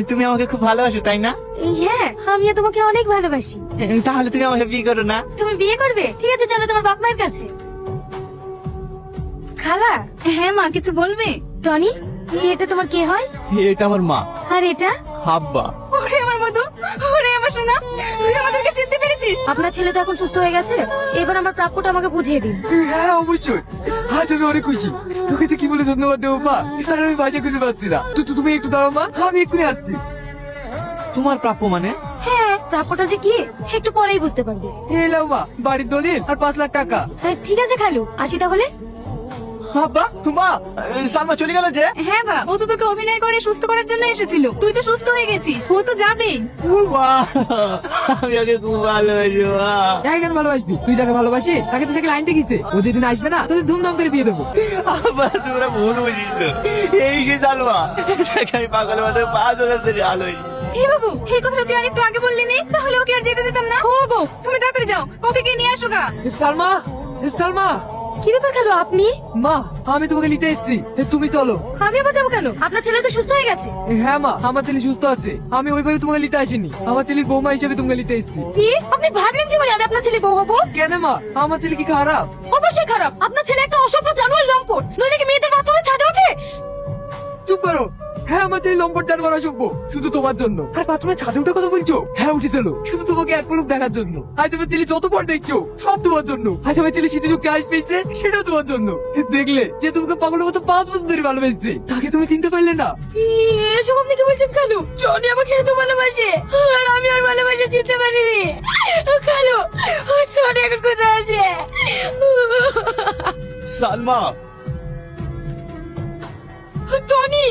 তুমি আমাকে খুব ভালোবাসো তাই না? হ্যাঁ, আমিও তোমাকে অনেক ভালোবাসি। তাহলে তুমি আমাকে বিয়ে করো না? তুমি বিয়ে করবে? ঠিক আছে, চলো তোমার বাপ মায়ের কাছে। খালা। হ্যাঁ মা, কিছু বলবে? টনি, এটা তোমার কে হয়? এটা আমার মা। আর এটা? আব্বা। ওরে আমার মধু, ওরে আমার সোনা, তুই আমাদেরকে চিনতে পেরেছিস? আপনার ছেলে তো এখন সুস্থ হয়ে গেছে, এবার আমার প্রাপ্যটা আমাকে বুঝিয়ে দিন। হ্যাঁ অবশ্যই, আজ আমি অনেক খুশি। তোকে তো কি বলে ধন্যবাদ দেবো মা, তার আমি ভাষা খুঁজে পাচ্ছি না। তুমি একটু দাঁড়াও মা, আমি এক্ষুনি আসছি। তোমার প্রাপ্য মানে? হ্যাঁ, প্রাপ্যটা যে কি একটু পরেই বুঝতে পারবে। এলাও মা, বাড়ির দলিল আর 5 লাখ টাকা। হ্যাঁ, ঠিক আছে খালু, আসি তাহলে। আব্বা, মা, সালমা চলে গেল যে? হ্যাঁ বাপ, ও তো তোকে অভিনয় করে সুস্থ করার জন্য এসেছিল। তুই তো সুস্থ হয়ে গেছিস, ও তো যাবেই। মা, আমি ওকে খুব ভালোবাসি মা। যাই কেন ভালোবাসবি, তুই যাকে ভালোবাসিস তাকে তো সেকে লাইন দেখিছে। ও যেদিন আসবে না তোদের ধুমধাম করে বিয়ে দেবো। আব্বা, তোমরা ভুল বুঝিস। এই সে সালমা, যাকে আমি পাগলের মতো 5 বছর ধরে ভালোবাসি। হে বাবু, এই কথাটা তুই আরেকটু আগে বললি নি, তাহলে ওকে আর যেতে দিতাম না। ও গো, তুমি তাড়াতাড়ি যাও, ওকে কে নিয়ে আসো গা। সালমা, সালমা। কি ব্যাপার খালু, আপনি? মা, আমি তোমাকে নিতে এসেছি, তুমি চলো। আমি আবার যাবো কেন? আপনার ছেলে তো সুস্থ হয়ে গেছে। হ্যাঁ মা, আমার ছেলে সুস্থ আছে। আমি ওইভাবে তোমাকে নিতে আসিনি, আমার ছেলের বৌমা হিসেবে তোমাকে নিতে এসেছি। কি? আপনি ভাবলেন কি করে আমি আপনার ছেলে বউ হবো? কেন মা, আমার ছেলে কি খারাপ? অবশ্যই খারাপ। আপনার ছেলে একটা অসভ্য জানোয়ার, লম্পট। নইলে কি মেয়েদের বাথরুমে ছাদে ওঠে? চুপ করো। হ্যাঁ, আমার ছেলে লম্পট জানোয়ার অসভ্য, শুধু তোমার জন্য। আর বাথরুমের ছাদে উঠে কথা বলছো? হ্যাঁ উঠেছিল, শুধু তোমাকে এক পলক দেখার জন্য। আজ আমার ছেলে যত পর দেখছো সব তোমার জন্য। আজ আমার ছেলে শীতে শক্তি আজ পেয়েছে, সেটাও তোমার জন্য। দেখলে যে তোমাকে পাগলের মতো 5 বছর ধরে ভালোবেসেছে, তাকে তুমি চিনতে পারলে না। এসব আপনি কি বলছেন খালু? জনি আমাকে এত ভালোবাসে, আর আমি আর ভালোবাসে চিনতে পারিনি। খালু, জনি এখন কোথায় আছে? সালমা, টনি।